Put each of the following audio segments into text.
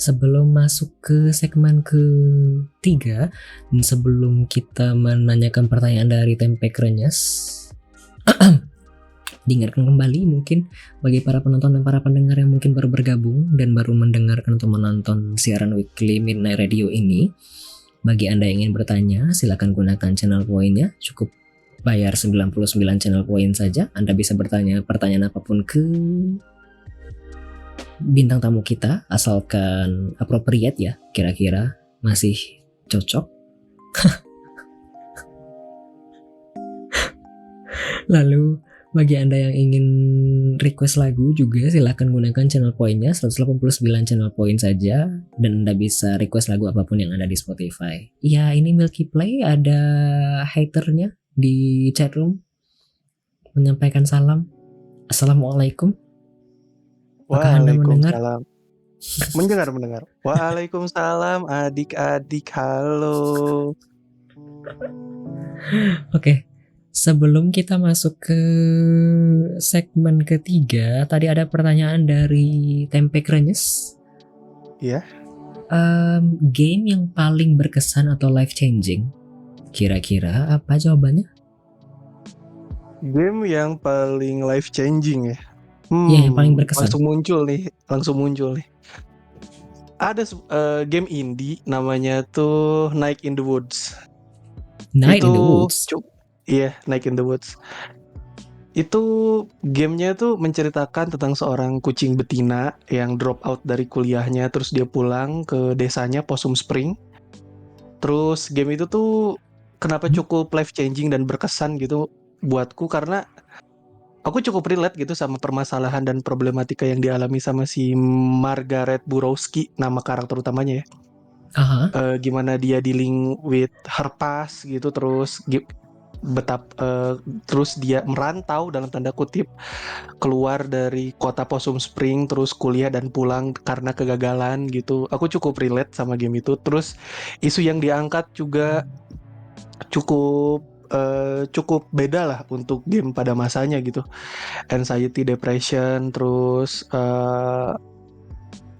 sebelum masuk ke segmen ketiga dan sebelum kita menanyakan pertanyaan dari Tempe Krenyes, dengarkan kembali mungkin bagi para penonton dan para pendengar yang mungkin baru bergabung dan baru mendengarkan atau menonton siaran weekly Midnight Radio ini. Bagi Anda yang ingin bertanya, silakan gunakan channel poinnya. Cukup bayar 99 channel poin saja. Anda bisa bertanya pertanyaan apapun ke bintang tamu kita, asalkan appropriate ya, kira-kira masih cocok. Lalu bagi Anda yang ingin request lagu juga silakan gunakan channel poinnya 189 channel poin saja dan Anda bisa request lagu apapun yang ada di Spotify. Ya, ini Milky Play ada haternya di chatroom menyampaikan salam. Assalamualaikum. Apakah Anda mendengar? Mendengar. Waalaikumsalam adik-adik, halo. Oke. Sebelum kita masuk ke segmen ketiga, tadi ada pertanyaan dari Tempe Krenyes. Iya. Game yang paling berkesan atau life changing, kira-kira apa jawabannya? Game yang paling life changing ya. Ya, yang paling berkesan. Langsung muncul nih. Ada game indie namanya tuh Night in the Woods. Night in the Woods. Iya, Night in the Woods. Itu gamenya tuh menceritakan tentang seorang kucing betina yang drop out dari kuliahnya, terus dia pulang ke desanya Possum Spring. Terus game itu tuh kenapa cukup life changing dan berkesan gitu buatku, karena aku cukup relate gitu sama permasalahan dan problematika yang dialami sama si Margaret Burowski, nama karakter utamanya ya. Gimana dia dealing with her past gitu, terus terus dia merantau dalam tanda kutip keluar dari kota Possum Spring, terus kuliah dan pulang karena kegagalan gitu. Aku cukup relate sama game itu. Terus isu yang diangkat juga cukup beda lah untuk game pada masanya gitu. Anxiety, depression, terus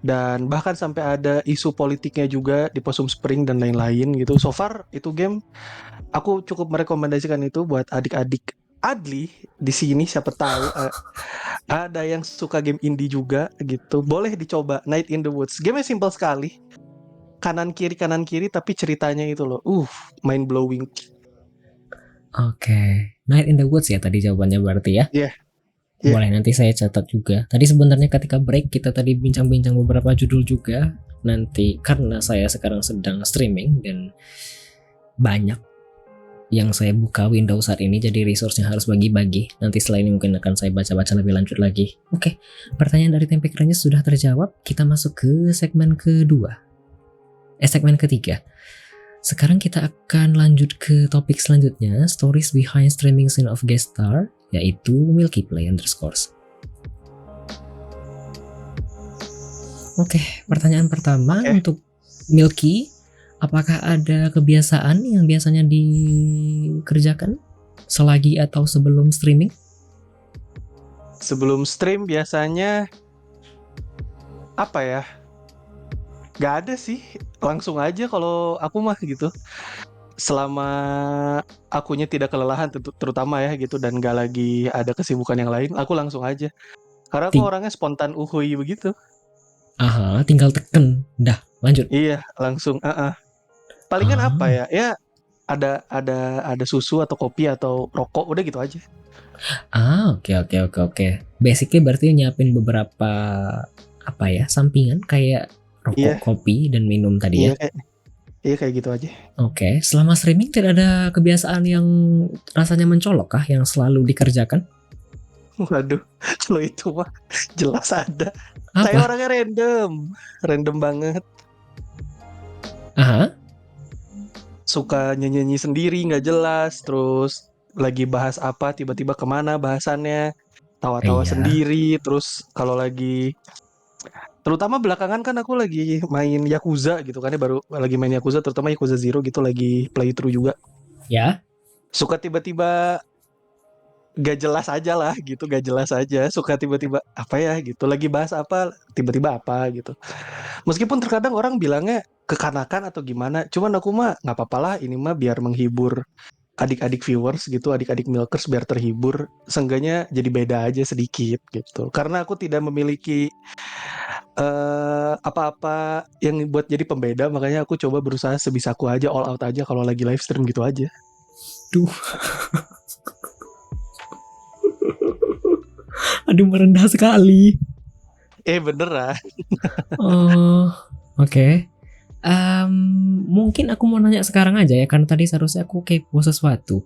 dan bahkan sampai ada isu politiknya juga di Possum Spring dan lain-lain gitu. So far itu game aku cukup merekomendasikan itu buat adik-adik Adli di sini, siapa tahu ada yang suka game indie juga gitu. Boleh dicoba Night in the Woods. Game-nya simple sekali. Kanan kiri tapi ceritanya itu loh. Mind blowing. Oke. Night in the Woods ya tadi jawabannya berarti ya? Iya. Boleh, nanti saya catat juga. Tadi sebenarnya ketika break kita tadi bincang-bincang beberapa judul juga. Nanti karena saya sekarang sedang streaming dan banyak yang saya buka Windows saat ini, jadi resource-nya harus bagi-bagi. Nanti setelah ini mungkin akan saya baca-baca lebih lanjut lagi. Oke, pertanyaan dari Tempe Krenyes sudah terjawab. Kita masuk ke segmen kedua. Segmen ketiga. Sekarang kita akan lanjut ke topik selanjutnya, stories behind streaming scene of guest star, yaitu Milky Play underscores. Oke, pertanyaan pertama untuk Milky, apakah ada kebiasaan yang biasanya dikerjakan selagi atau sebelum streaming? Sebelum stream biasanya apa ya? Gak ada sih, langsung aja kalau aku mah gitu. Selama akunya tidak kelelahan terutama ya gitu, dan gak lagi ada kesibukan yang lain, aku langsung aja. Karena aku orangnya spontan uhuy begitu. Tinggal teken, dah lanjut. Iya, langsung. Palingan apa ya? Ya ada susu atau kopi atau rokok, udah gitu aja. Oke. Basically berarti nyiapin beberapa apa ya, sampingan kayak rokok, kopi dan minum tadi ya. Iya kayak gitu aja. Oke, selama streaming tidak ada kebiasaan yang rasanya mencolok kah yang selalu dikerjakan? Waduh, kalau itu mah jelas ada. Apa? Saya orangnya random banget. Suka nyanyi sendiri nggak jelas, terus lagi bahas apa tiba-tiba kemana bahasannya, tawa-tawa sendiri. Terus kalau lagi, terutama belakangan kan aku lagi main Yakuza gitu kan ya, baru lagi main Yakuza, terutama Yakuza Zero gitu, lagi playthrough juga. Ya. Suka tiba-tiba gak jelas aja lah gitu, gak jelas aja, suka tiba-tiba apa ya gitu, lagi bahas apa tiba-tiba apa gitu. Meskipun terkadang orang bilangnya kekanakan atau gimana, cuman aku mah nggak apa-apa lah, ini mah biar menghibur adik-adik viewers gitu, adik-adik milkers biar terhibur, seenggaknya jadi beda aja sedikit gitu. Karena aku tidak memiliki apa-apa yang buat jadi pembeda, makanya aku coba berusaha sebisaku aja, all out aja kalau lagi live stream gitu aja. Duh, aduh merendah sekali. Beneran. Oh, oke. Em, Mungkin aku mau nanya sekarang aja ya, karena tadi seharusnya aku kepo sesuatu.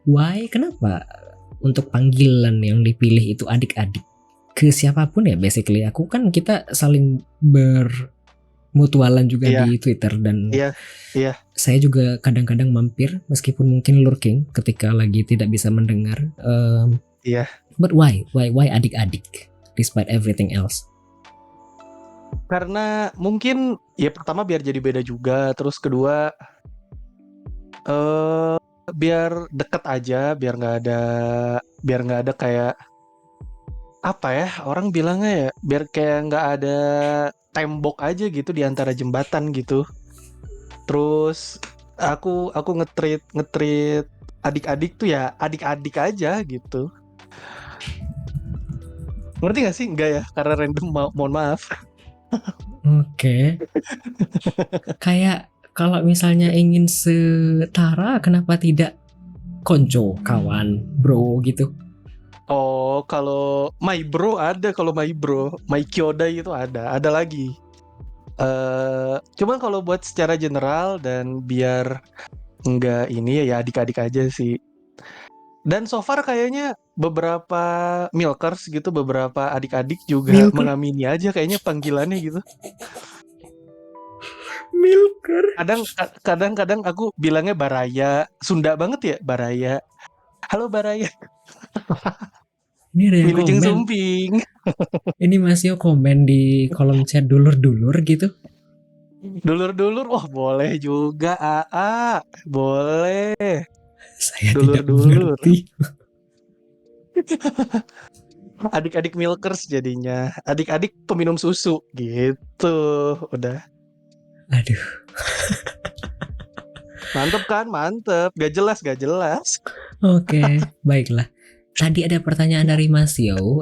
Why? Kenapa untuk panggilan yang dipilih itu adik-adik? Ke siapapun ya, basically. Aku kan kita saling bermutualan juga Iya, di Twitter dan iya, iya. saya juga kadang-kadang mampir meskipun mungkin lurking ketika lagi tidak bisa mendengar. Iya. But why? Why adik-adik? Despite everything else. Karena mungkin ya pertama biar jadi beda juga, terus kedua eh biar deket aja, biar nggak ada kayak apa ya, orang bilangnya ya, biar kayak nggak ada tembok aja gitu di antara jembatan gitu. Terus aku ngetrit adik-adik tuh ya adik-adik aja gitu. Ngerti gak sih? Enggak ya, karena random, mohon maaf. Oke. Kayak kalau misalnya ingin setara, kenapa tidak konco, kawan, bro gitu? Oh, kalau My Bro ada, kalau My Bro, My Kyodai itu ada lagi. Cuman kalau buat secara general dan biar nggak ini ya adik-adik aja sih. Dan so far kayaknya beberapa milkers gitu, beberapa adik-adik juga Milker, mengamini aja kayaknya panggilannya gitu. milker. Kadang-kadang aku bilangnya Baraya, Sunda banget ya Baraya. Halo Baraya, Ini ada yang Wilujeng komen. Sumping. Ini Mas Yo komen di kolom chat dulur-dulur gitu. Dulur-dulur, wah boleh juga AA, boleh. Saya tidak Dulur-dulur. mengerti. Adik-adik milkers jadinya, adik-adik peminum susu gitu. Udah Aduh. mantep kan, mantep. Gak jelas, gak jelas. Oke, baiklah. Tadi ada pertanyaan dari Mas Yo.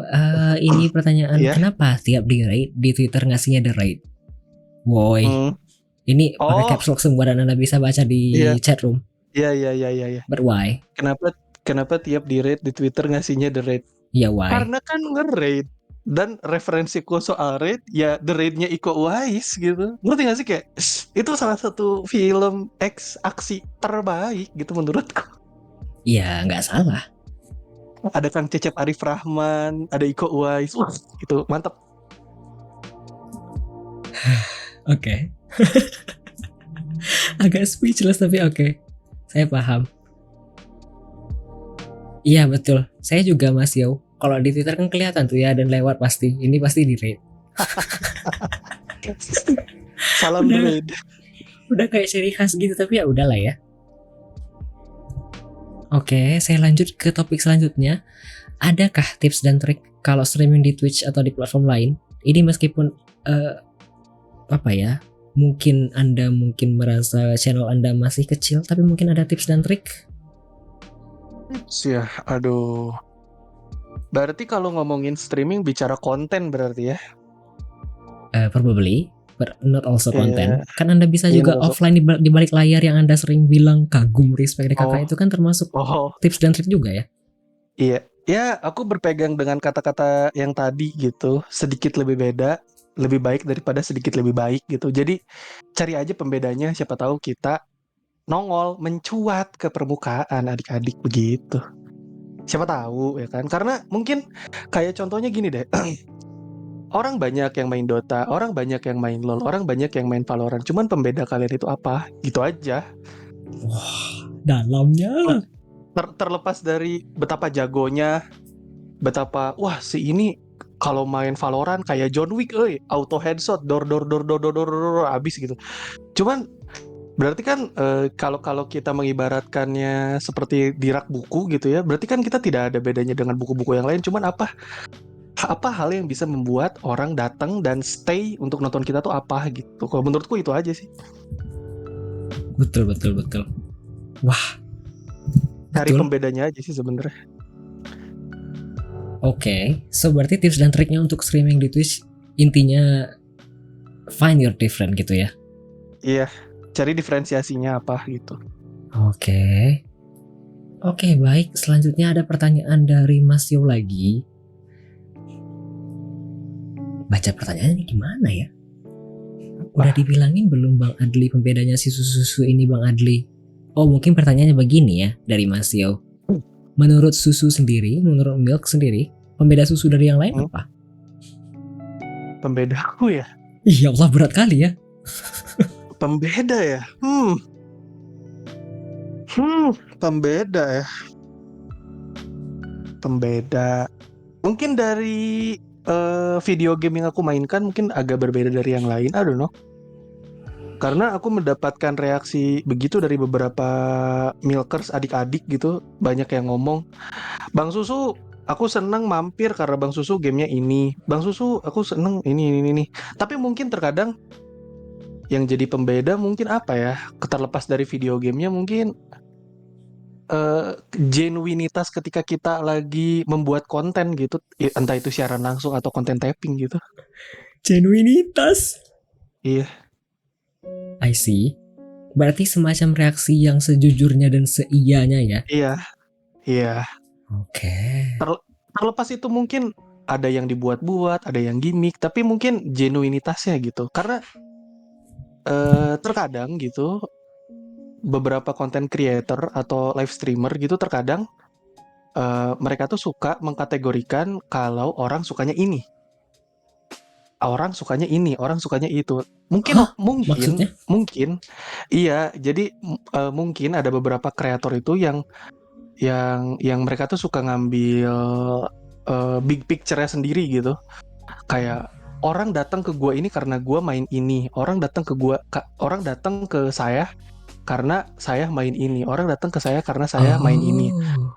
Ini pertanyaan, Iya. kenapa tiap di rate di Twitter ngasihnya the rate? Woi, Hmm. ini pakai Oh, caps lock semua dan Anda bisa baca iya, di chat room. iya, iya, iya, iya, iya. But why? Kenapa, kenapa tiap di rate di Twitter ngasihnya the rate? Ya why? Karena kan nge-rate dan referensiku soal rate ya the rate-nya Iko Uwais gitu. Ngerti gak sih, kayak itu salah satu film X aksi terbaik gitu menurutku. Ya nggak salah. Ada Kang Cecep Arif Rahman, ada Iko Uwais, wah itu mantap. Oke. Agak speechless tapi oke. Saya paham. Iya betul. Saya juga Mas Yo. Kalau di Twitter kan kelihatan tuh ya dan lewat pasti. Ini pasti di rate. Salam Udah, Dread. udah kayak ciri khas gitu tapi ya udahlah ya. Oke, saya lanjut ke topik selanjutnya. Adakah tips dan trik kalau streaming di Twitch atau di platform lain? Ini meskipun apa ya? Mungkin Anda mungkin merasa channel Anda masih kecil, tapi mungkin ada tips dan trik. Ya, aduh. Berarti kalau ngomongin streaming bicara konten berarti ya? Probably, but not also Iya, content. Kan Anda bisa iya, juga offline di balik layar yang Anda sering bilang kagum, respect dari Oh, kakak itu kan termasuk oh, tips dan trik juga ya. iya. Ya, aku berpegang dengan kata-kata yang tadi gitu. Sedikit lebih beda, lebih baik daripada sedikit lebih baik gitu. Jadi cari aja pembedanya, siapa tahu kita nongol, mencuat ke permukaan adik-adik begitu. Siapa tahu ya kan? Karena mungkin kayak contohnya gini deh. Orang banyak yang main Dota, orang banyak yang main LoL, orang banyak yang main Valorant. Cuman pembeda kalian itu apa? Gitu aja. Wah, dalamnya. Terlepas dari betapa jagonya, betapa wah si ini kalau main Valorant kayak John Wick, auto headshot, dor dor dor dor dor dor, dor abis gitu. Cuman Berarti kan kalau kalau kita mengibaratkannya seperti di rak buku gitu ya, berarti kan kita tidak ada bedanya dengan buku-buku yang lain. Cuman apa hal yang bisa membuat orang datang dan stay untuk nonton kita tuh apa gitu. Kalau menurutku itu aja sih. Betul, betul, betul. Wah, Cari betul. pembedanya aja sih sebenarnya. Oke, so berarti tips dan triknya untuk streaming di Twitch intinya find your different gitu ya. Iya, cari diferensiasinya apa gitu. Oke. Oke, baik. Selanjutnya ada pertanyaan dari Mas Yo lagi. Baca pertanyaannya gimana ya? Udah dibilangin belum Bang Adli pembedanya si susu-susu ini Bang Adli? Oh, mungkin pertanyaannya begini ya dari Mas Yo. Menurut susu sendiri, menurut milk sendiri, pembeda susu dari yang lain apa? Pembedaku ya. Iya Allah, berat kali ya. Pembeda ya. Pembeda ya. Pembeda. Mungkin dari video game yang aku mainkan mungkin agak berbeda dari yang lain. I don't know. Karena aku mendapatkan reaksi begitu dari beberapa milkers adik-adik gitu, banyak yang ngomong, "Bang Susu, aku seneng mampir karena Bang Susu gamenya ini. Bang Susu, aku seneng ini." Tapi mungkin terkadang yang jadi pembeda mungkin apa ya? Terlepas dari video gamenya mungkin genuinitas ketika kita lagi membuat konten gitu, entah itu siaran langsung atau konten tapping gitu. Genuinitas. Iya, I see. Berarti semacam reaksi yang sejujurnya dan seiyanya ya. iya, iya. Oke. Terlepas itu mungkin ada yang dibuat-buat, ada yang gimmick, tapi mungkin genuinitasnya gitu. Karena terkadang gitu beberapa content creator atau live streamer gitu terkadang mereka tuh suka mengkategorikan kalau orang sukanya ini, orang sukanya itu. Mungkin Hah? mungkin Maksudnya? mungkin iya. Jadi mungkin ada beberapa kreator itu yang mereka tuh suka ngambil big picture-nya sendiri gitu. Kayak orang datang ke gua ini karena gua main ini. Orang datang ke saya karena saya main ini. Orang datang ke saya karena saya main ini. Oh.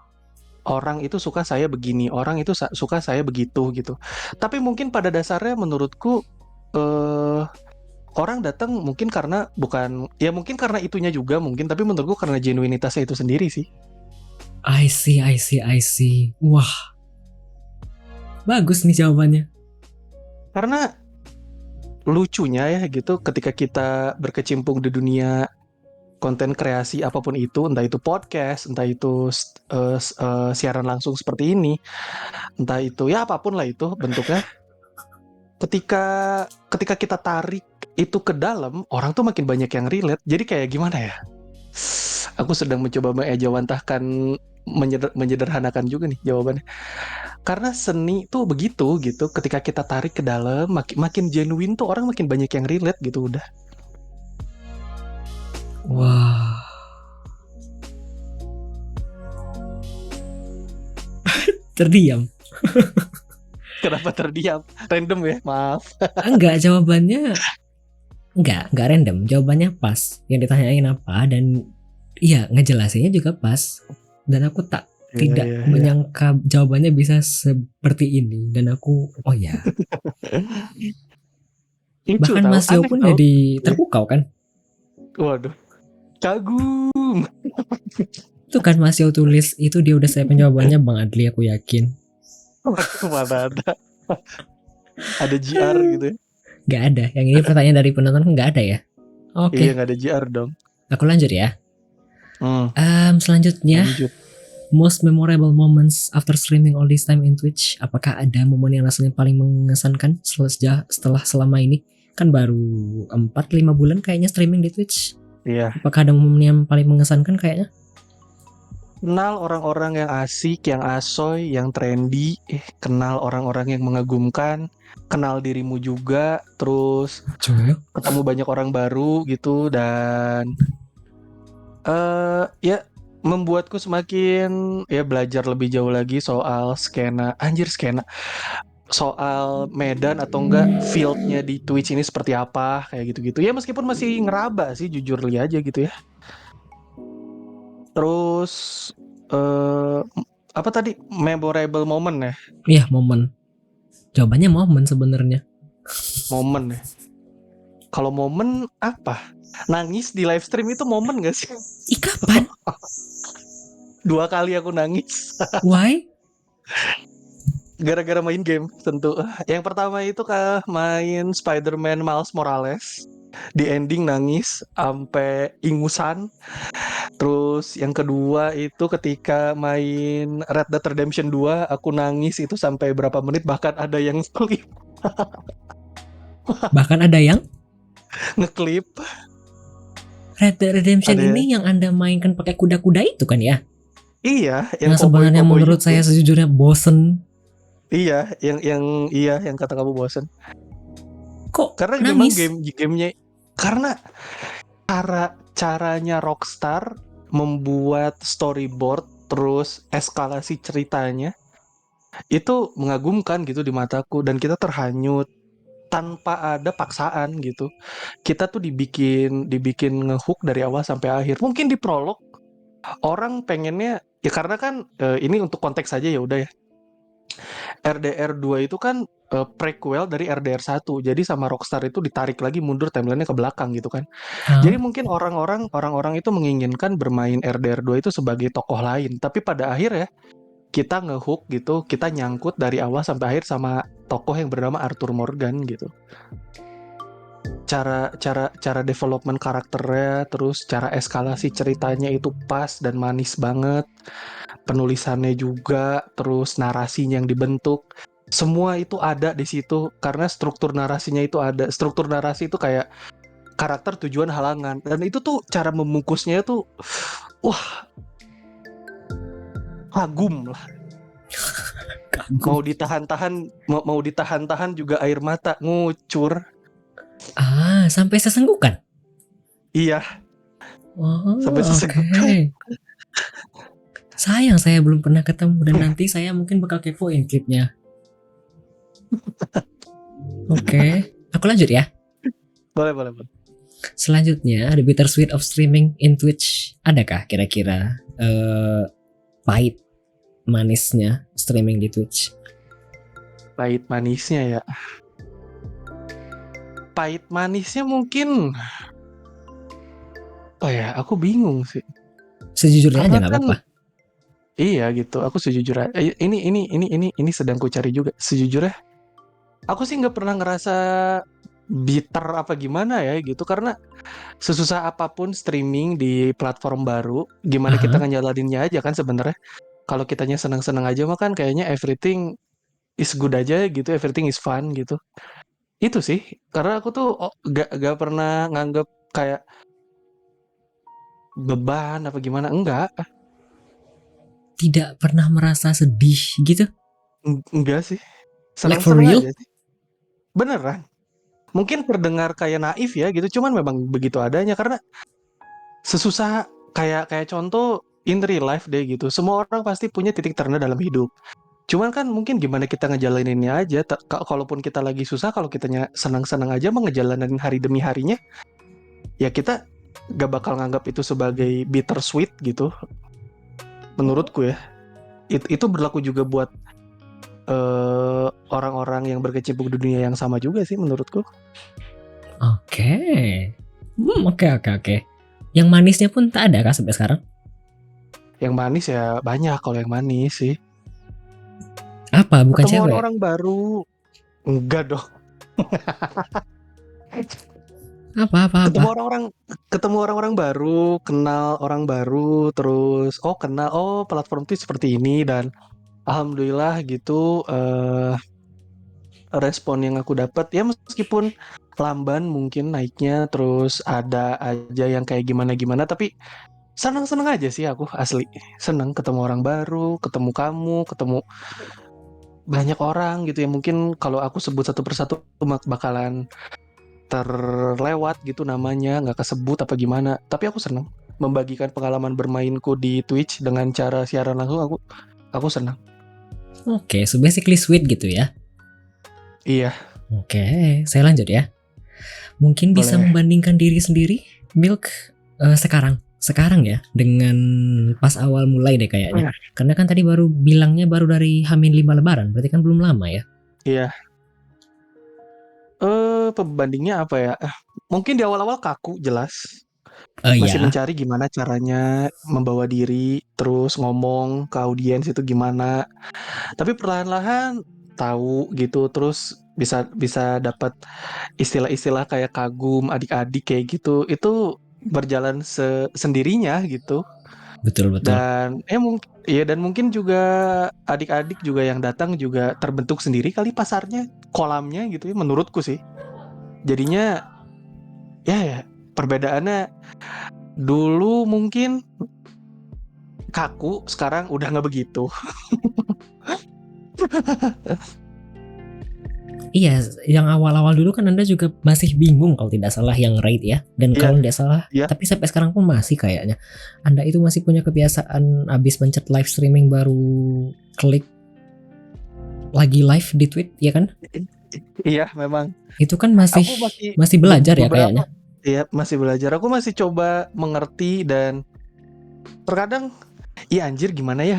Orang itu suka saya begini, orang itu suka saya begitu gitu. Tapi mungkin pada dasarnya menurutku eh orang datang mungkin karena bukan ya mungkin karena itunya juga mungkin, tapi menurutku karena genuinitasnya itu sendiri sih. I see, I see, I see. Wah, bagus nih jawabannya. Karena lucunya ya gitu ketika kita berkecimpung di dunia konten kreasi apapun itu, entah itu podcast, entah itu siaran langsung seperti ini, entah itu ya apapun lah itu bentuknya. Ketika ketika kita tarik itu ke dalam, orang tuh makin banyak yang relate. Jadi kayak gimana ya? Aku sedang mencoba mengejawantahkan, menyederhanakan juga nih jawabannya. Karena seni tuh begitu gitu. Ketika kita tarik ke dalam, makin genuine tuh orang makin banyak yang relate gitu udah. Wah. Terdiam. Kenapa terdiam? Random ya, maaf. Enggak, jawabannya enggak random. Jawabannya pas. Yang ditanyain apa dan iya, ngejelasinnya juga pas. Dan aku tidak Iya. menyangka jawabannya bisa seperti ini dan aku oh ya. Lucu Bahkan tahu, Mas Yo aneh pun tahu. jadi terpukau kan? Waduh, kagum. Itu kan Mas Yo tulis itu dia udah siapin jawabannya Bang Adli, aku yakin. Waduh, mana ada. Ada GR gitu ya. Gak ada. Yang ini pertanyaan dari penonton nggak ada ya? Iya, Oke, nggak ada GR dong. aku lanjut ya. Hmm, Selanjutnya, lanjut. most memorable moments after streaming all this time in Twitch. Apakah ada momen yang rasanya paling mengesankan setelah selama ini? Kan baru 4-5 bulan kayaknya streaming di Twitch. Iya. Apakah ada momen yang paling mengesankan kayaknya? Kenal orang-orang yang asik, yang asoy, yang trendy, kenal orang-orang yang mengagumkan, kenal dirimu juga, terus Coy. ketemu banyak orang baru gitu dan ya membuatku semakin ya belajar lebih jauh lagi soal skena. Anjir skena. soal medan atau enggak fieldnya di Twitch ini seperti apa kayak gitu-gitu ya, meskipun masih ngeraba sih jujur li aja gitu ya. Terus eh apa tadi memorable moment ya, Iya, momen. Jawabannya momen sebenarnya. momen ya. Kalau momen apa, nangis di live stream itu momen gak sih? Ih, kapan? 2 kali aku nangis Why? gara-gara main game tentu. Yang pertama itu main Spider-Man Miles Morales, di ending nangis sampai ingusan. Terus yang kedua itu ketika main Red Dead Redemption 2, aku nangis itu sampai berapa menit, bahkan ada yang Bahkan ada yang ngeklip. Red Dead Redemption Ada, ini yang Anda mainkan pakai kuda-kuda itu kan ya? iya, yang Yang sebenarnya koboi-koboi menurut itu. saya sejujurnya bosen. Iya, yang kata kamu bosen. Kok Karena memang nangis? gamenya, karena caranya Rockstar membuat storyboard terus eskalasi ceritanya itu mengagumkan gitu di mataku, dan kita terhanyut tanpa ada paksaan gitu. Kita tuh dibikin ngehook dari awal sampai akhir. Mungkin di prolog orang pengennya ya, karena kan ini untuk konteks aja ya udah ya. RDR 2 itu kan prequel dari RDR 1. Jadi sama Rockstar itu ditarik lagi mundur timelinenya ke belakang gitu kan. Jadi Hah? mungkin orang-orang itu menginginkan bermain RDR 2 itu sebagai tokoh lain, tapi pada akhir ya kita ngehook gitu, kita nyangkut dari awal sampai akhir sama tokoh yang bernama Arthur Morgan gitu. Cara development karakternya, terus cara eskalasi ceritanya itu pas dan manis banget. Penulisannya juga, terus narasinya yang dibentuk, semua itu ada di situ karena struktur narasinya itu ada. Struktur narasi itu kayak karakter, tujuan, halangan, dan itu tuh cara membungkusnya tuh wah, kagum lah. Kagum. Mau ditahan-tahan juga air mata ngucur. Ah, sampai sesenggukan. Iya, sampai Oh, oke. sesenggukan. Sayang saya belum pernah ketemu dan nanti saya mungkin bakal kepoin klipnya. Oke, aku lanjut ya. Boleh, boleh, boleh. Selanjutnya, The Bittersweet of Streaming in Twitch. Adakah kira-kira pahit manisnya streaming di Twitch? Pahit manisnya ya. Pahit manisnya mungkin apa ya? Aku bingung sih. Sejujurnya aja Karena nggak kan apa-apa. iya gitu. Aku sejujurnya ini sedang ku cari juga. Sejujurnya aku sih nggak pernah ngerasa bitter apa gimana ya gitu, karena sesusah apapun streaming di platform baru, gimana kita Aha. ngejalaninnya aja kan sebenarnya. Kalau kitanya senang-senang aja mah kan kayaknya everything is good aja gitu, everything is fun gitu. Itu sih, karena aku tuh gak pernah nganggep kayak beban apa gimana, enggak. Tidak pernah merasa sedih gitu? Enggak sih, Like for senang-senang aja real? sih, beneran. Mungkin terdengar kayak naif ya gitu, cuman memang begitu adanya. Karena sesusah kayak contoh in real life deh gitu, semua orang pasti punya titik terendah dalam hidup. Cuman kan mungkin gimana kita ngejalaninnya aja. Kalaupun kita lagi susah, kalau kitanya senang-senang aja mau ngejalanin hari demi harinya, ya kita gak bakal nganggap itu sebagai bittersweet gitu, menurutku ya. Itu berlaku juga buat orang-orang yang berkecimpung di dunia yang sama juga sih menurutku. Oke. Oke. Yang manisnya pun tak ada kah sampai sekarang? Yang manis ya banyak kalau yang manis sih. Apa? Bukan Ketemu cewek? orang-orang baru, enggak dong. Apa? ketemu orang-orang Ketemu orang-orang baru, kenal orang baru, terus kenal, platform itu seperti ini, dan alhamdulillah gitu. Respon yang aku dapat ya, meskipun lamban mungkin naiknya, terus ada aja yang kayak gimana-gimana, tapi senang-senang aja sih aku, asli senang ketemu orang baru, ketemu kamu, ketemu banyak orang gitu ya. Mungkin kalau aku sebut satu persatu bakalan terlewat gitu namanya, nggak kesebut apa gimana. Tapi aku senang membagikan pengalaman bermainku di Twitch dengan cara siaran langsung. Aku senang. Oke, so basically sweet gitu ya. Iya, Oke, saya lanjut ya. Mungkin bisa boleh. membandingkan diri sendiri, Milk, sekarang ya, dengan pas awal mulai deh kayaknya. Karena kan tadi baru bilangnya baru dari Hamin 5 Lebaran, berarti kan belum lama ya. Iya. Pembandingnya apa ya? Mungkin di awal-awal kaku jelas. Masih Ya, mencari gimana caranya membawa diri, terus ngomong ke audiens itu gimana. Tapi perlahan-lahan tahu gitu, terus bisa bisa dapat istilah-istilah kayak kagum, adik-adik kayak gitu. Itu berjalan sendirinya gitu. betul-betul. Dan mungkin ya, dan mungkin juga adik-adik juga yang datang juga terbentuk sendiri kali pasarnya, kolamnya gitu ya menurutku sih. Jadinya ya perbedaannya dulu mungkin kaku, sekarang udah nggak begitu. Iya, yang awal-awal dulu kan Anda juga masih bingung kalau tidak salah yang raid ya. Dan Iya, kalau tidak salah, iya, tapi sampai sekarang pun masih kayaknya. Anda itu masih punya kebiasaan abis mencet live streaming baru klik lagi live di tweet, ya kan? iya memang. Itu kan masih Aku masih masih belajar ya beberapa, kayaknya. ya masih belajar. Aku masih coba mengerti dan terkadang, iya anjir gimana ya,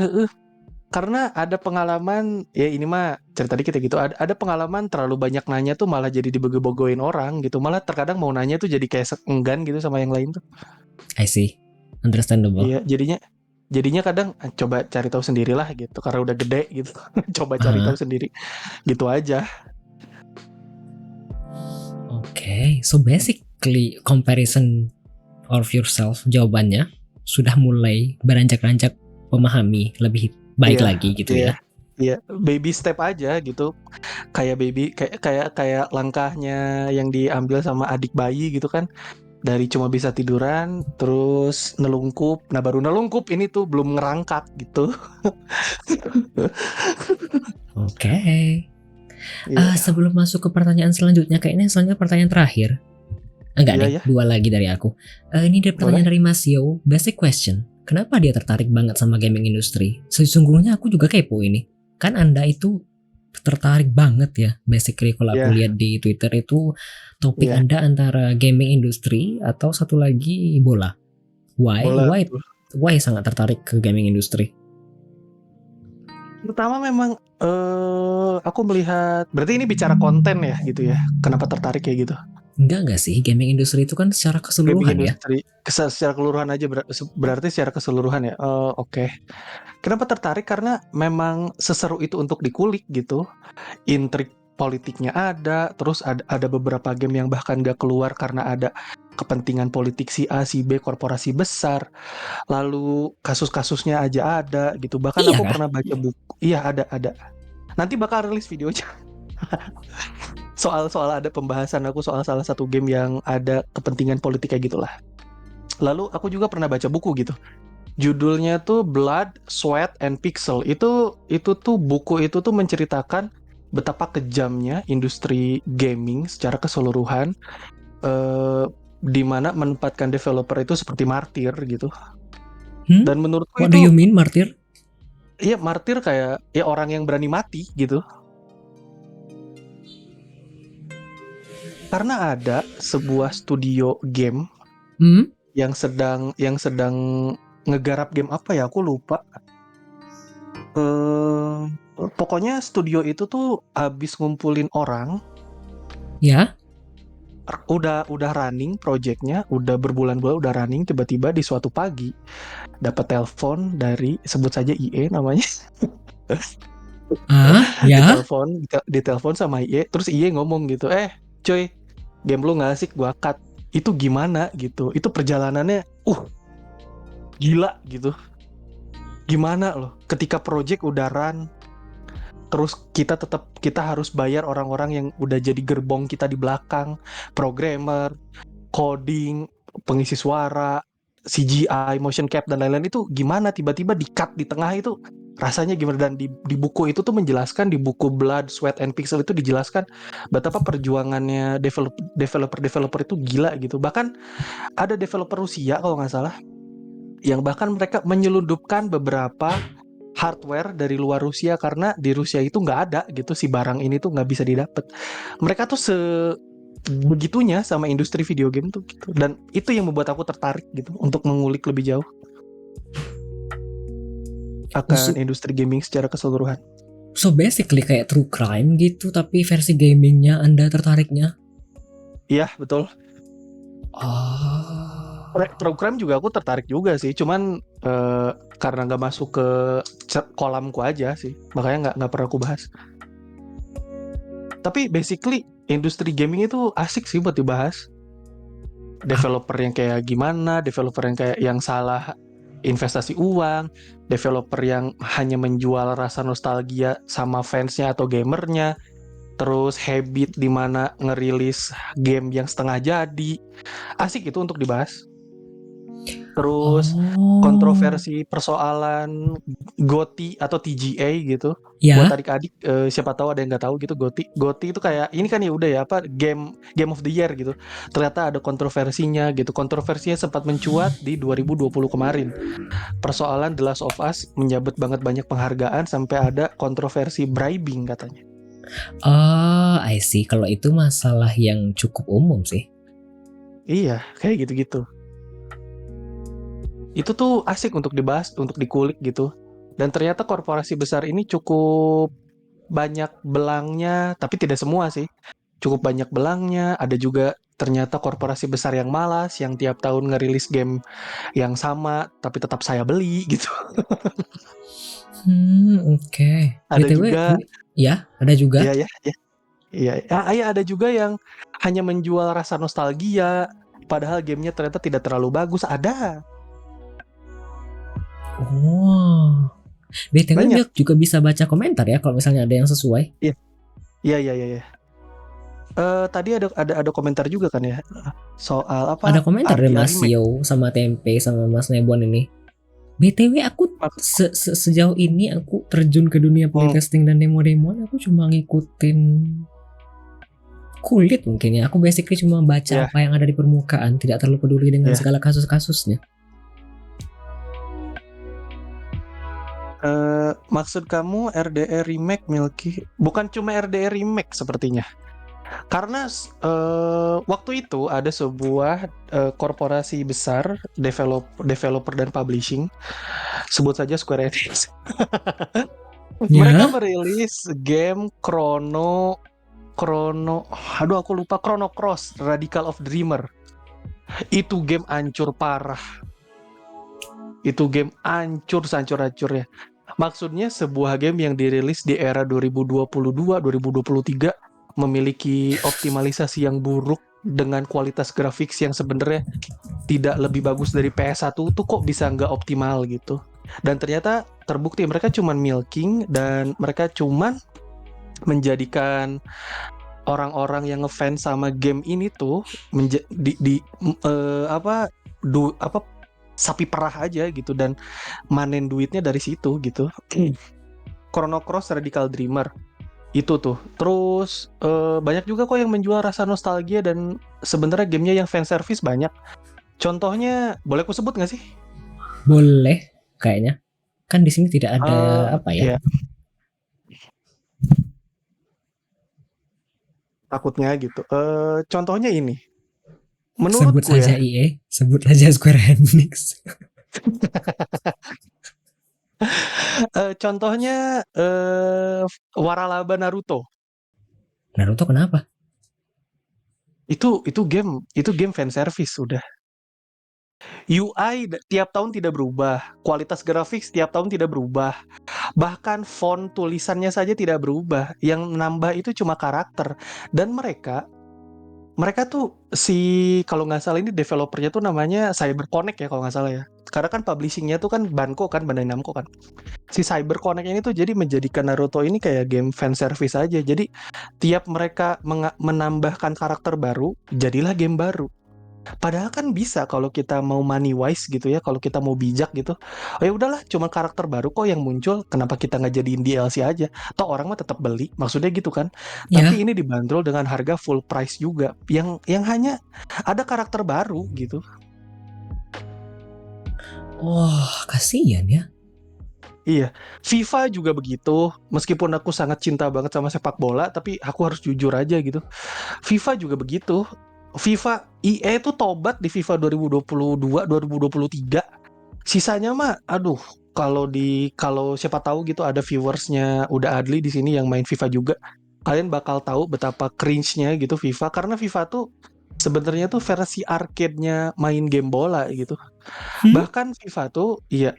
karena ada pengalaman, ya ini mah cerita dikit ya gitu. Ada pengalaman terlalu banyak nanya tuh malah jadi dibego-begoin orang gitu. Malah terkadang mau nanya tuh jadi kayak enggan gitu sama yang lain tuh. I see. Understandable. Iya, jadinya kadang coba cari tahu sendirilah gitu. Karena udah gede gitu. Coba cari tahu Ah, sendiri. Gitu aja. Oke, so basically comparison of yourself jawabannya sudah mulai beranjak-anjak memahami lebih baik Iya, lagi gitu iya. ya. Iya, baby step aja gitu. Kayak baby, kayak langkahnya yang diambil sama adik bayi gitu kan. Dari cuma bisa tiduran, terus nelungkup. Nah, baru nelungkup ini tuh belum ngerangkak gitu. Oke. Iya, Sebelum masuk ke pertanyaan selanjutnya, kayaknya selanjutnya pertanyaan terakhir. Enggak iya deh, ya, dua lagi dari aku. Ini ada boleh. pertanyaan dari Mas Yo. Basic question. Kenapa dia tertarik banget sama gaming industri? Sesungguhnya aku juga kepo ini. Kan Anda itu tertarik banget ya. Basically kalau aku Iya, lihat di Twitter itu topik iya, Anda antara gaming industri atau satu lagi bola. Why? boleh. Why sangat tertarik ke gaming industri? Pertama memang aku melihat, berarti ini bicara konten ya gitu ya. Kenapa tertarik kayak gitu? Enggak sih, gaming industri itu kan secara Gaming keseluruhan ya. industri secara keseluruhan aja, berarti secara keseluruhan ya. Oke. Kenapa tertarik? Karena memang seseru itu untuk dikulik gitu. Intrik politiknya ada, terus ada beberapa game yang bahkan gak keluar karena ada kepentingan politik si A, si B, korporasi besar. Lalu kasus-kasusnya aja ada gitu. Bahkan Iya aku kah? pernah baca buku. Iya, ada. Nanti bakal rilis videonya. Soal ada pembahasan aku soal salah satu game yang ada kepentingan politik kayak gitulah. Lalu aku juga pernah baca buku gitu. Judulnya tuh Blood, Sweat, and Pixel. Itu tuh buku itu tuh menceritakan betapa kejamnya industri gaming secara keseluruhan, eh, di mana menempatkan developer itu seperti martir gitu. Hmm? Dan menurutku What do you itu, mean, Martir? ya martir kayak ya orang yang berani mati gitu. Karena ada sebuah studio game Hmm? yang sedang ngegarap game apa ya, aku lupa. eh Pokoknya studio itu tuh habis ngumpulin orang, Ya? udah running projectnya, udah berbulan-bulan udah running, tiba-tiba di suatu pagi dapat telepon dari, sebut saja IE namanya. Ya? Ditelepon sama IE, terus IE ngomong gitu, cuy, game lu nggak asik, gua cut. Itu gimana gitu, itu perjalanannya gila gitu. Gimana loh ketika project udah run, terus kita harus bayar orang-orang yang udah jadi gerbong kita di belakang, programmer, coding, pengisi suara, CGI, motion cap dan lain-lain. Itu gimana tiba-tiba di-cut di tengah, itu rasanya gimana. Dan di buku itu tuh menjelaskan, di buku Blood, Sweat, and Pixel itu dijelaskan betapa perjuangannya developer itu gila gitu. Bahkan ada developer Rusia kalau nggak salah, yang bahkan mereka menyelundupkan beberapa hardware dari luar Rusia karena di Rusia itu nggak ada gitu, si barang ini tuh nggak bisa didapat. Mereka tuh begitunya sama industri video game tuh gitu. Dan itu yang membuat aku tertarik gitu untuk mengulik lebih jauh akan So, industri gaming secara keseluruhan. so basically kayak true crime gitu, tapi versi gamingnya Anda tertariknya. Iya, betul. Oh. Program juga aku tertarik juga sih, cuman karena nggak masuk ke kolamku aja sih, makanya nggak pernah aku bahas. Tapi basically industri gaming itu asik sih buat dibahas. Developer yang kayak gimana, developer yang kayak yang salah investasi uang, developer yang hanya menjual rasa nostalgia sama fansnya atau gamernya, terus habit di mana ngerilis game yang setengah jadi. Asik itu untuk dibahas. Terus Oh. kontroversi persoalan GOTY atau TGA gitu. Buat Ya. adik-adik, siapa tahu ada yang nggak tahu gitu, GOTY. GOTY itu kayak ini kan ya udah ya apa game of the year gitu. Ternyata ada kontroversinya gitu. Kontroversinya sempat mencuat di 2020 kemarin. Persoalan The Last of Us menyabet banget banyak penghargaan sampai ada kontroversi bribing katanya. Oh, I see. Kalau itu masalah yang cukup umum sih. Iya, kayak gitu-gitu. Itu tuh asik untuk dibahas, untuk dikulik gitu. Dan ternyata korporasi besar ini cukup banyak belangnya, tapi tidak semua sih. Cukup banyak belangnya, ada juga ternyata korporasi besar yang malas, yang tiap tahun ngerilis game yang sama, tapi tetap saya beli gitu. Oke. Ada BTW, juga, ini ya, ada iya juga. ya, ya, iya, iya ada juga yang hanya menjual rasa nostalgia, padahal gamenya ternyata tidak terlalu bagus. Ada, Oh. BTW banyak. Milk juga bisa baca komentar ya kalau misalnya ada yang sesuai. Iya, iya, iya, iya. Iya. Tadi ada komentar juga kan ya soal Ada apa komentar dari RDR Mas remake. Yo sama Tempe sama Mas Nebon ini. BTW aku sejauh ini aku terjun ke dunia Hmm, playtesting dan demo-demoan, aku cuma ngikutin kulit mungkin ya. Aku basically cuma baca ya, apa yang ada di permukaan, tidak terlalu peduli dengan ya. segala kasus-kasusnya. Maksud kamu RDR remake Milky? Bukan cuma RDR remake sepertinya. Karena waktu itu ada sebuah korporasi besar developer dan publishing, sebut saja Square Enix. Mereka Ya? merilis game Chrono, aduh aku lupa, Chrono Cross Radical of Dreamer. Itu game ancur parah. Itu game ancur seancur-ancurnya. Maksudnya sebuah game yang dirilis di era 2022-2023 memiliki optimalisasi yang buruk dengan kualitas grafik yang sebenarnya tidak lebih bagus dari PS1 tuh kok bisa nggak optimal gitu. Dan ternyata terbukti mereka cuman milking dan mereka cuman menjadikan orang-orang yang ngefans sama game ini tuh apa apa sapi perah aja gitu dan manen duitnya dari situ gitu. Chrono Cross Radical Dreamer itu tuh. Terus banyak juga kok yang menjual rasa nostalgia dan sebenarnya gamenya yang fan service banyak. Contohnya boleh aku sebut nggak sih? Boleh kayaknya. Kan di sini tidak ada apa ya? Ya takutnya gitu. Contohnya ini. Sebut Menurutku saja ya, EA, sebut saja Square Enix. contohnya Waralaba Naruto. Naruto kenapa? Itu game fan service udah. UI tiap tahun tidak berubah, kualitas grafik tiap tahun tidak berubah, bahkan font tulisannya saja tidak berubah. Yang nambah itu cuma karakter. Dan mereka tuh kalau nggak salah ini developernya tuh namanya CyberConnect ya kalau nggak salah ya. Karena kan publishingnya tuh kan Bandai Namco kan. Si CyberConnect ini tuh jadi menjadikan Naruto ini kayak game fan service aja. Jadi tiap mereka menambahkan karakter baru, jadilah game baru. Padahal kan bisa kalau kita mau money wise gitu ya, kalau kita mau bijak gitu. Oh ya udahlah, cuma karakter baru kok yang muncul, kenapa kita nggak jadiin DLC aja? Toh orang mah tetap beli, maksudnya gitu kan. Tapi Ya, ini dibanderol dengan harga full price juga, yang hanya ada karakter baru gitu. wah kasihan ya. Iya, FIFA juga begitu. Meskipun aku sangat cinta banget sama sepak bola, tapi aku harus jujur aja gitu. FIFA juga begitu. EA itu tobat di FIFA 2022, 2023. Sisanya mah, aduh, kalau siapa tahu gitu ada viewersnya udah Adli di sini yang main FIFA juga, kalian bakal tahu betapa cringe-nya gitu FIFA, karena FIFA tuh sebenarnya tuh versi arcade-nya main game bola gitu. Hmm? Bahkan FIFA tuh, iya,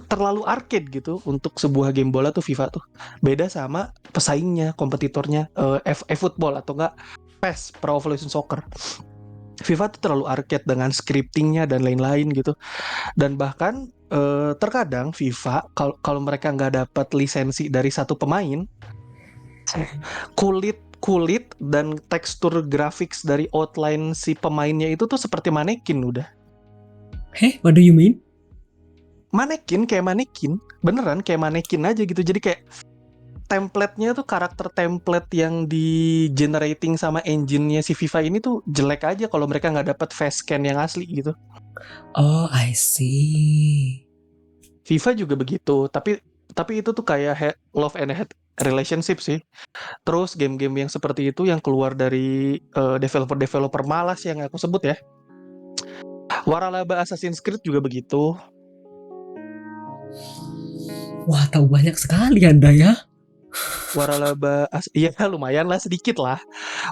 terlalu arcade gitu untuk sebuah game bola tuh FIFA tuh. Beda sama pesaingnya, kompetitornya, eFootball atau enggak PES, Pro Evolution Soccer. FIFA tuh terlalu arcade dengan scriptingnya dan lain-lain gitu. Dan bahkan terkadang FIFA kalau mereka nggak dapat lisensi dari satu pemain, kulit kulit dan tekstur grafis dari outline si pemainnya itu tuh seperti manekin udah. Heh, what do you mean? Manekin kayak manekin, beneran kayak manekin aja gitu. Jadi kayak template-nya tuh karakter template yang di generating sama engine-nya si FIFA ini tuh jelek aja kalau mereka nggak dapat face scan yang asli gitu. Oh, I see. FIFA juga begitu, tapi itu tuh kayak love and hate relationship sih. Terus game-game yang seperti itu yang keluar dari developer-developer malas yang aku sebut ya. Waralaba Assassin's Creed juga begitu. Wah, tahu banyak sekali Anda ya. Iya lumayan lah, sedikit lah.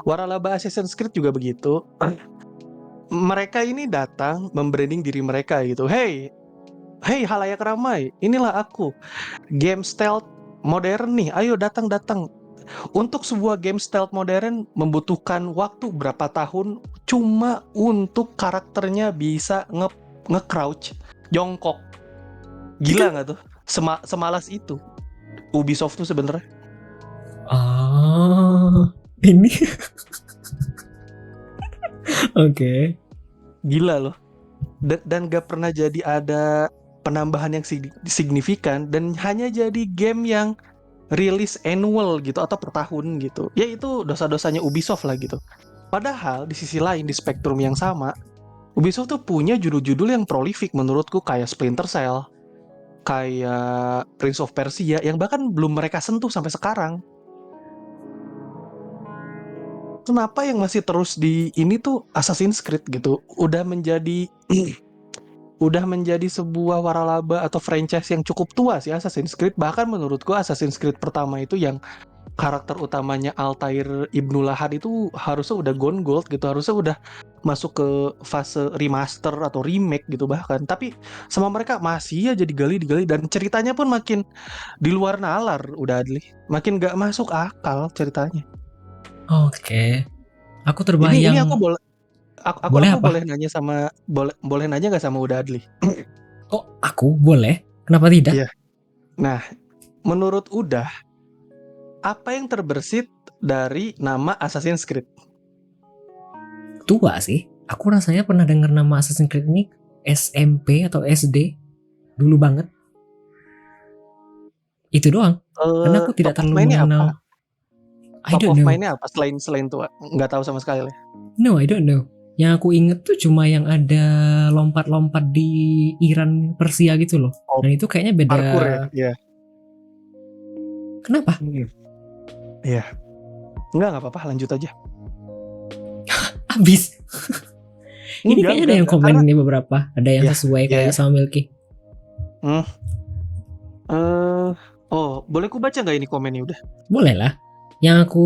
Waralaba Assassin's Creed juga begitu. Mereka ini datang membranding diri mereka gitu. Hey, halayak ramai, inilah aku. Game stealth modern nih, ayo datang. Untuk sebuah game stealth modern membutuhkan waktu berapa tahun cuma untuk karakternya bisa nge-crouch, jongkok. Ini kan Gila nggak tuh? Semalas itu Ubisoft tuh sebenarnya. ini oke. Gila loh. Dan gak pernah jadi ada penambahan yang signifikan, dan hanya jadi game yang rilis annual gitu atau per tahun gitu. Ya itu dosa-dosanya Ubisoft lah gitu. Padahal di sisi lain, di spektrum yang sama, Ubisoft tuh punya judul-judul yang prolific menurutku, kayak Splinter Cell, kayak Prince of Persia, yang bahkan belum mereka sentuh sampai sekarang. Kenapa yang masih terus di ini tuh Assassin's Creed gitu? Udah menjadi sebuah waralaba atau franchise yang cukup tua sih Assassin's Creed. Bahkan menurutku Assassin's Creed pertama itu yang karakter utamanya Altair Ibnu Lahad itu harusnya udah gone gold gitu, harusnya udah masuk ke fase remaster atau remake gitu bahkan. Tapi sama mereka masih aja digali dan ceritanya pun makin di luar nalar udah Adli. Makin gak masuk akal ceritanya. Oke. Aku Ini terbayang. aku boleh Boleh aku boleh apa? nanya sama boleh nanya gak sama Uda Adli? Oh, aku boleh. Kenapa tidak? Iya. Nah, menurut Uda, apa yang terbersit dari nama Assassin's Creed? Tua sih. Aku rasanya pernah dengar nama Assassin's Creed ini SMP atau SD. Dulu banget. Itu doang. Karena aku tidak Top of terlalu mind-nya apa? mengenal. I Top don't of know. mind-nya apa selain tua? Nggak tahu sama sekali. No, I don't know. Yang aku inget tuh cuma yang ada lompat-lompat di Iran Persia gitu loh. Oh, Dan itu kayaknya beda. parkour ya? Iya. Kenapa? Iya. Nggak apa-apa, lanjut aja. Abis. Ini kayaknya ada yang komen Karena ini beberapa. Ada yang ya, sesuai ya, kayak ya. sama Milky. Boleh ku baca nggak ini komennya udah? Boleh lah. Yang aku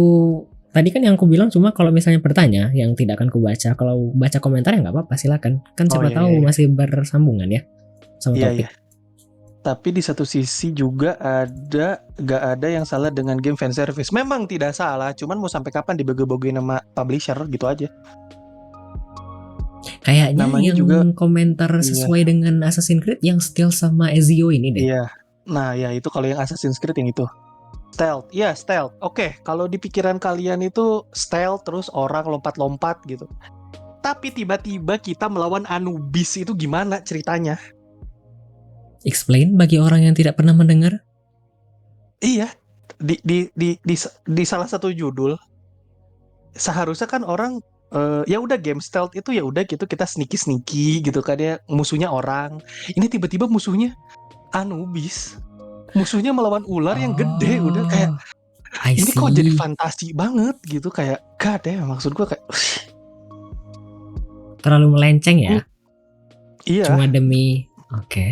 tadi kan yang aku bilang cuma kalau misalnya bertanya yang tidak akan ku baca. Kalau baca komentar ya nggak apa-apa, silakan. Kan siapa Iya, tahu iya. masih bersambungan ya sama Iya, topik. iya. Tapi di satu sisi juga gak ada yang salah dengan game fanservice. Memang tidak salah, cuman mau sampai kapan dibego-begoin sama publisher gitu aja. Kayaknya Namanya yang juga, komentar iya, sesuai dengan Assassin's Creed yang Steel sama Ezio ini deh. iya. Nah, ya itu kalau yang Assassin's Creed yang itu. Stealth, ya stealth. Oke, kalau di pikiran kalian itu stealth terus orang lompat-lompat gitu. Tapi tiba-tiba kita melawan Anubis, itu gimana ceritanya? Explain bagi orang yang tidak pernah mendengar. Iya, di salah satu judul seharusnya kan orang ya udah game stealth itu ya udah gitu kita sneaky gitu kan ya, musuhnya orang. Ini tiba-tiba musuhnya Anubis. musuhnya melawan ular yang gede, udah kayak Oh, I ini kok jadi see. fantasi banget gitu, kayak god ya, maksud gue kayak Terlalu melenceng ya. iya. Cuma demi oke.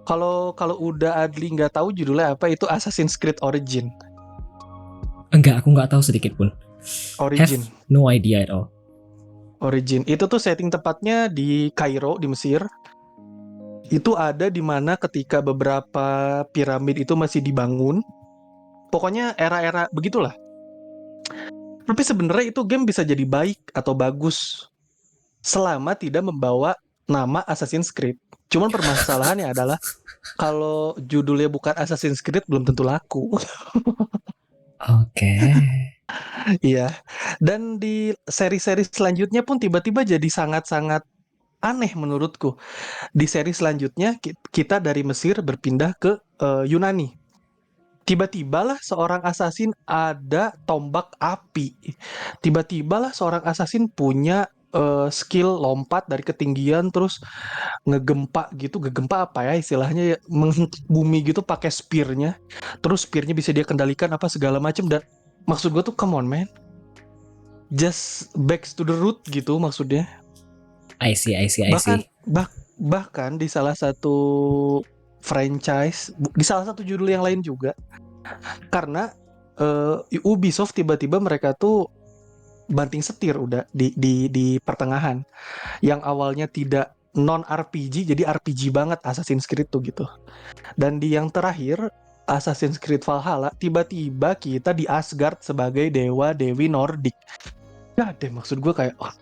Kalau kalau udah Adli nggak tahu judulnya apa, itu Assassin's Creed Origin. Enggak, aku nggak tahu sedikit pun. Have Origin. no idea at all. Origin. Itu tuh setting tepatnya di Kairo, di Mesir. Itu ada di mana ketika beberapa piramid itu masih dibangun. Pokoknya era-era begitulah. Tapi sebenarnya itu game bisa jadi baik atau bagus selama tidak membawa nama Assassin's Creed. Cuman permasalahannya adalah kalau judulnya bukan Assassin's Creed belum tentu laku. Oke. Iya. Dan di seri-seri selanjutnya pun tiba-tiba jadi sangat-sangat aneh menurutku. Di seri selanjutnya kita dari Mesir berpindah ke Yunani. Tiba-tibalah seorang assassin ada tombak api. Tiba-tibalah seorang assassin punya skill lompat dari ketinggian terus ngegempa gitu, ngegempa apa ya istilahnya ya, menghentak bumi gitu pakai spearnya. Terus spearnya bisa dia kendalikan apa segala macam, dan maksud gue tuh come on man, just back to the root gitu maksudnya. I see, I see, I Bahkan see. bahkan di salah satu franchise, di salah satu judul yang lain juga, karena Ubisoft tiba-tiba mereka tuh banting setir udah di pertengahan, yang awalnya tidak non RPG jadi RPG banget Assassin's Creed tuh gitu. Dan di yang terakhir Assassin's Creed Valhalla tiba-tiba kita di Asgard sebagai dewa dewi Nordik. Gak deh, maksud gue kayak oh,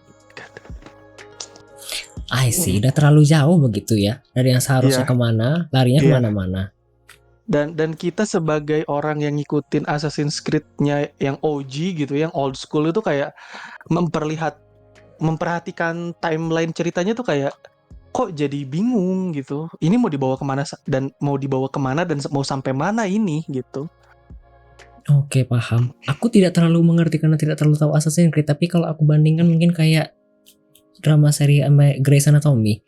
I see, udah terlalu jauh begitu ya. Dari yang seharusnya iya, kemana, larinya iya. kemana-mana. Dan kita sebagai orang yang ngikutin Assassin's Creed-nya yang OG gitu, yang old school itu kayak memperhatikan timeline ceritanya tuh kayak kok jadi bingung gitu. Ini mau dibawa kemana dan mau sampai mana ini gitu. Oke, paham. Aku tidak terlalu mengerti karena tidak terlalu tahu Assassin's Creed, tapi kalau aku bandingkan mungkin kayak drama seri sama Grey's Anatomy.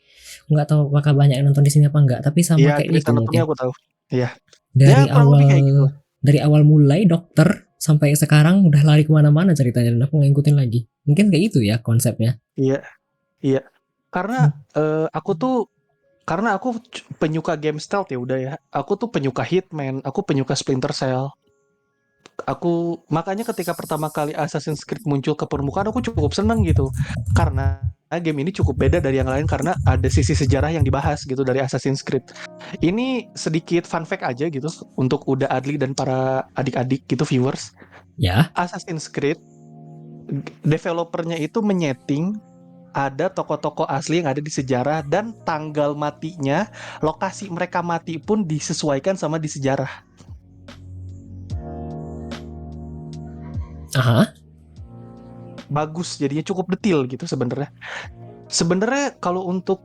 Nggak tahu apakah banyak yang nonton di sini apa enggak, tapi sama Iya, kayak Grey's gitu Anatomy mungkin. aku tahu. Iya. Ya Dari kurang lebih awal kayak gitu. dari awal mulai dokter sampai sekarang udah lari kemana-mana ceritanya dan aku ngikutin lagi. Mungkin kayak itu ya konsepnya. Iya, iya. Karena aku tuh karena aku penyuka game stealth ya udah ya. Aku tuh penyuka Hitman, aku penyuka Splinter Cell. Aku makanya ketika pertama kali Assassin's Creed muncul ke permukaan aku cukup seneng gitu. Karena game ini cukup beda dari yang lain karena ada sisi sejarah yang dibahas gitu dari Assassin's Creed. Ini sedikit fun fact aja gitu untuk Uda Adli dan para adik-adik gitu viewers. Ya. Assassin's Creed developernya itu menyeting ada tokoh-tokoh asli yang ada di sejarah dan tanggal matinya, lokasi mereka mati pun disesuaikan sama di sejarah. Aha. Bagus, jadinya cukup detail gitu sebenarnya. Sebenarnya kalau untuk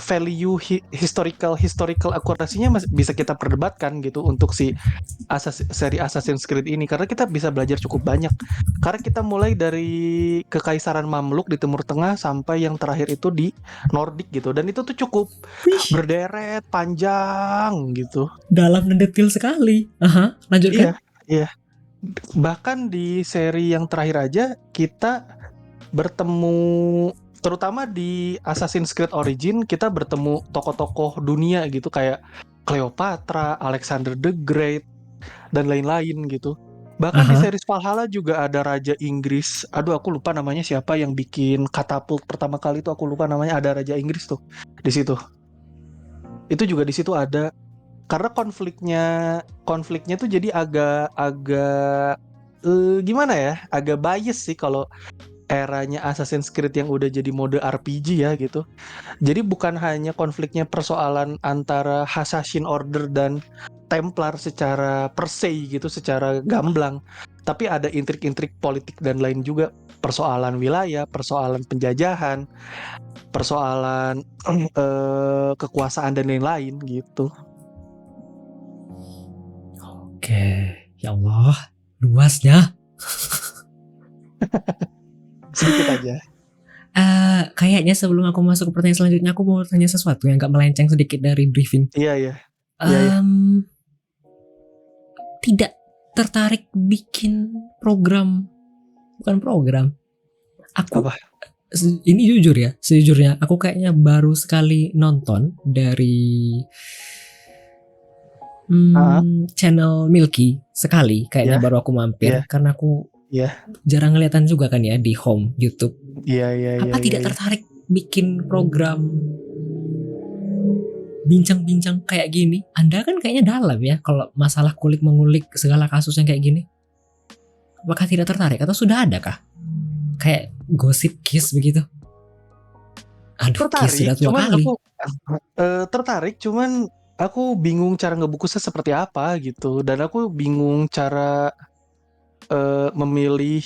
value historical akurasinya bisa kita perdebatkan gitu untuk si seri Assassin's Creed ini, karena kita bisa belajar cukup banyak. Karena kita mulai dari kekaisaran Mamluk di Timur Tengah sampai yang terakhir itu di Nordik gitu, dan itu tuh cukup Wih, berderet panjang gitu. dalam dan detail sekali. Aha, Iya, lanjutkan. iya. Bahkan di seri yang terakhir aja kita bertemu, terutama di Assassin's Creed Origin kita bertemu tokoh-tokoh dunia gitu kayak Cleopatra, Alexander the Great dan lain-lain gitu. Bahkan di Aha. series Valhalla juga ada Raja Inggris. Aduh, aku lupa namanya siapa yang bikin katapult pertama kali itu, aku lupa namanya. Ada Raja Inggris tuh di situ. Itu juga di situ ada, karena konfliknya tuh jadi agak gimana ya? Agak bias sih kalau eranya Assassin's Creed yang udah jadi mode RPG ya gitu. Jadi bukan hanya konfliknya persoalan antara Assassin Order dan Templar secara per se gitu, secara gamblang, tapi ada intrik-intrik politik dan lain juga, persoalan wilayah, persoalan penjajahan, persoalan kekuasaan dan lain-lain gitu. Oke, ya Allah, luasnya. Sedikit aja. Kayaknya sebelum aku masuk ke pertanyaan selanjutnya, aku mau tanya sesuatu yang agak melenceng sedikit dari briefing. Iya, iya. Iya, iya. Em, Tidak tertarik bikin program, bukan program. Aku Apa? ini jujur ya, sejujurnya aku kayaknya baru sekali nonton dari Ah, channel Milky sekali, kayaknya iya, baru aku iya, mampir karena aku iya, jarang ngeliatan juga kan ya di home YouTube. iya, iya, iya, Apa iya, tidak iya. tertarik bikin program bincang-bincang kayak gini? Anda kan kayaknya dalam ya kalau masalah kulik mengulik segala kasus yang kayak gini. Apakah tidak tertarik atau sudah ada kah? Kayak gosip kiss begitu. Aduh, kiss Tertarik, sudah dua cuman kali. tertarik, cuman aku bingung cara ngebungkusnya seperti apa gitu, dan aku bingung cara memilih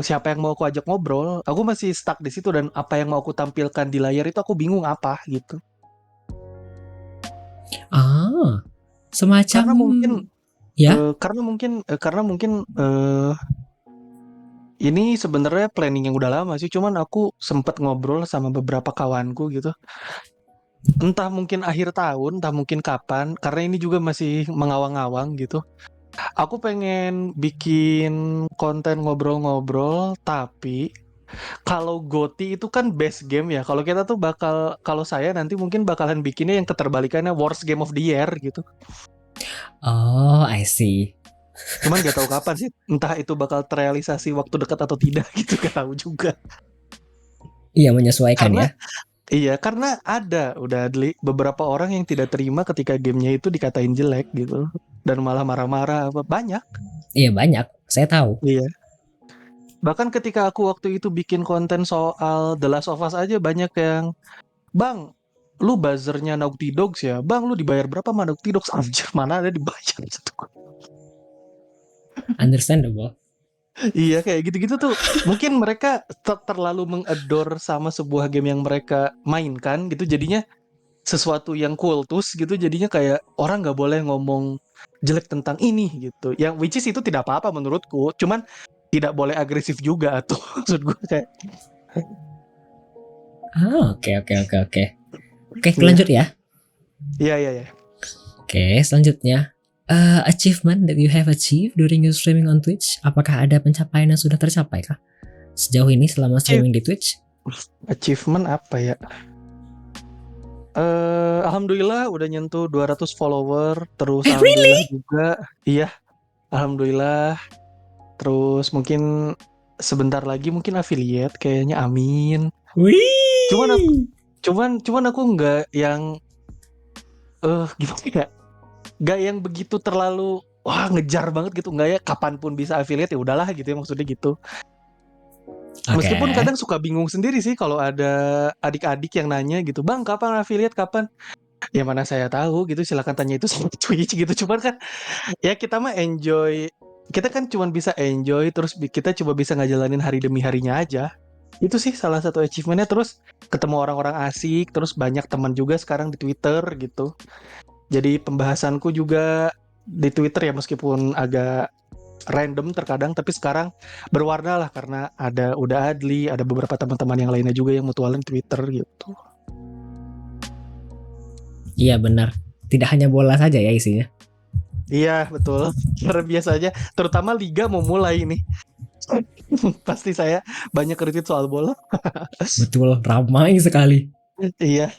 siapa yang mau aku ajak ngobrol. Aku masih stuck di situ dan apa yang mau aku tampilkan di layar itu aku bingung apa gitu. Ah, semacam Karena mungkin ya. ini sebenarnya planning yang udah lama sih, cuman aku sempet ngobrol sama beberapa kawanku gitu. Entah mungkin akhir tahun, entah mungkin kapan, karena ini juga masih mengawang-awang gitu. Aku pengen bikin konten ngobrol-ngobrol, tapi kalau GOTY itu kan best game ya. Kalau kita tuh kalau saya nanti mungkin bakalan bikinnya yang keterbalikannya worst game of the year gitu. Oh, I see. Cuman gak tahu kapan sih. Entah itu bakal terrealisasi waktu dekat atau tidak gitu. Gak tahu juga. Iya, menyesuaikan Karena ya. karena udah beberapa orang yang tidak terima ketika gamenya itu dikatain jelek gitu. Dan malah marah-marah apa banyak. Iya, banyak. Saya tahu. Iya. Bahkan ketika aku waktu itu bikin konten soal The Last of Us aja banyak yang, "Bang, lu buzzernya Naughty Dogs ya? Bang, lu dibayar berapa sama Naughty Dogs?" Anjir, mana ada dibayar satu. Understandable. Iya, kayak gitu-gitu tuh. Mungkin mereka terlalu mengadore sama sebuah game yang mereka mainkan gitu, jadinya sesuatu yang kultus gitu, jadinya kayak orang nggak boleh ngomong jelek tentang ini gitu. Yang which is itu tidak apa-apa menurutku, cuman tidak boleh agresif juga tuh. Maksud gue kayak, Ah, oke, oke, oke, oke. Oke, iya, lanjut ya. iya, iya, iya. Oke, selanjutnya. Achievement that you have achieved during your streaming on Twitch. Apakah ada pencapaian yang sudah tercapai kah? Sejauh ini selama Achie- streaming di Twitch? Achievement apa ya? Alhamdulillah udah nyentuh 200 follower, terus alhamdulillah Really? juga, iya, alhamdulillah. Terus mungkin sebentar lagi mungkin affiliate kayaknya, amin. Cuman aku Wih. cuman aku nggak yang gimana ya? Nggak yang begitu terlalu wah ngejar banget gitu, nggak ya, kapanpun bisa affiliate ya udahlah gitu ya, maksudnya gitu. Oke. Meskipun kadang suka bingung sendiri sih kalau ada adik-adik yang nanya gitu, "Bang, kapan affiliate, kapan?" Ya mana saya tahu gitu, silakan tanya itu sama Twitch gitu. Cuman kan ya kita mah enjoy, kita kan cuma bisa enjoy, terus kita coba bisa ngejalanin hari demi harinya aja. Itu sih salah satu achievementnya. Terus ketemu orang-orang asik, terus banyak teman juga sekarang di Twitter gitu. Jadi pembahasanku juga di Twitter ya, meskipun agak random terkadang, tapi sekarang berwarna lah karena udah Adli, ada beberapa teman-teman yang lainnya juga yang mutualin Twitter gitu. Iya benar. Tidak hanya bola saja ya isinya. Iya betul. Karena biasanya terutama liga mau mulai nih. Pasti saya banyak kritik soal bola. Betul, ramai sekali. Iya,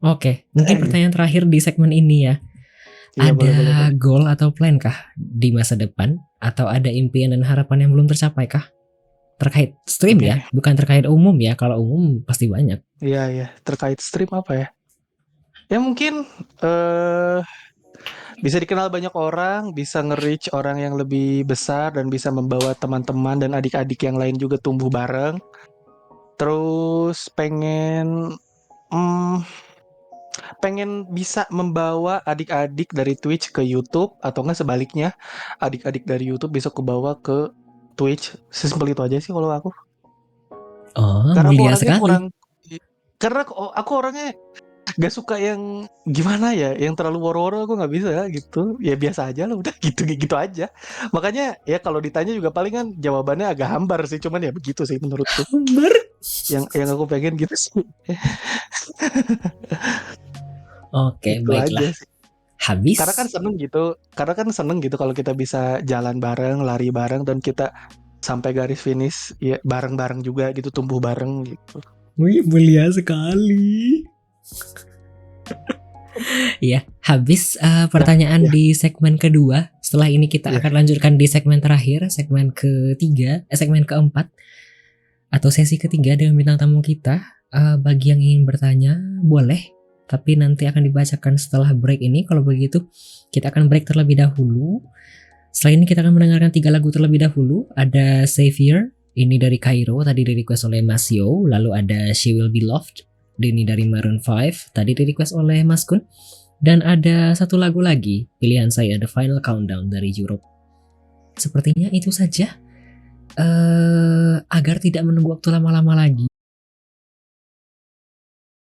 Oke, mungkin pertanyaan terakhir di segmen ini ya. iya, boleh, boleh, Ada boleh. goal atau plan kah di masa depan? Atau ada impian dan harapan yang belum tercapai kah? Terkait stream Oke, ya, bukan terkait umum ya. Kalau umum pasti banyak. iya, iya. Terkait stream apa ya? Ya mungkin eh bisa dikenal banyak orang, bisa nge-reach orang yang lebih besar dan bisa membawa teman-teman dan adik-adik yang lain juga tumbuh bareng. Terus hmm, pengen bisa membawa adik-adik dari Twitch ke YouTube, atau enggak sebaliknya, adik-adik dari YouTube bisa kebawa ke Twitch. Sesimpel itu aja sih kalau aku. Oh, Karena aku mulia orangnya sekali. karena aku orangnya gak suka yang gimana ya, yang terlalu woro-woro, aku nggak bisa gitu. Ya biasa aja lah, udah gitu gitu aja. Makanya ya kalau ditanya juga paling kan jawabannya agak hambar sih, cuman ya begitu sih menurutku. Ber. Yang aku pengen gitu sih. Oke, Itu aja baiklah. sih. habis. Karena kan seneng gitu kalau kita bisa jalan bareng, lari bareng, dan kita sampai garis finish ya bareng-bareng juga gitu, tumbuh bareng gitu. Wih, mulia sekali. Ya, habis pertanyaan Ya, di segmen kedua. Setelah ini kita ya. akan lanjutkan di segmen terakhir, segmen ketiga, segmen keempat atau sesi ketiga dengan bintang tamu kita. Bagi yang ingin bertanya, boleh. Tapi nanti akan dibacakan setelah break ini. Kalau begitu, kita akan break terlebih dahulu. Setelah ini kita akan mendengarkan 3 lagu terlebih dahulu. Ada Savior, ini dari Cairo, tadi di request oleh Mas Yo. Lalu ada She Will Be Loved, ini dari Maroon 5, tadi di request oleh Mas Kun. Dan ada satu lagu lagi, pilihan saya, The Final Countdown dari Europe. Sepertinya itu saja. Agar tidak menunggu waktu lama-lama lagi,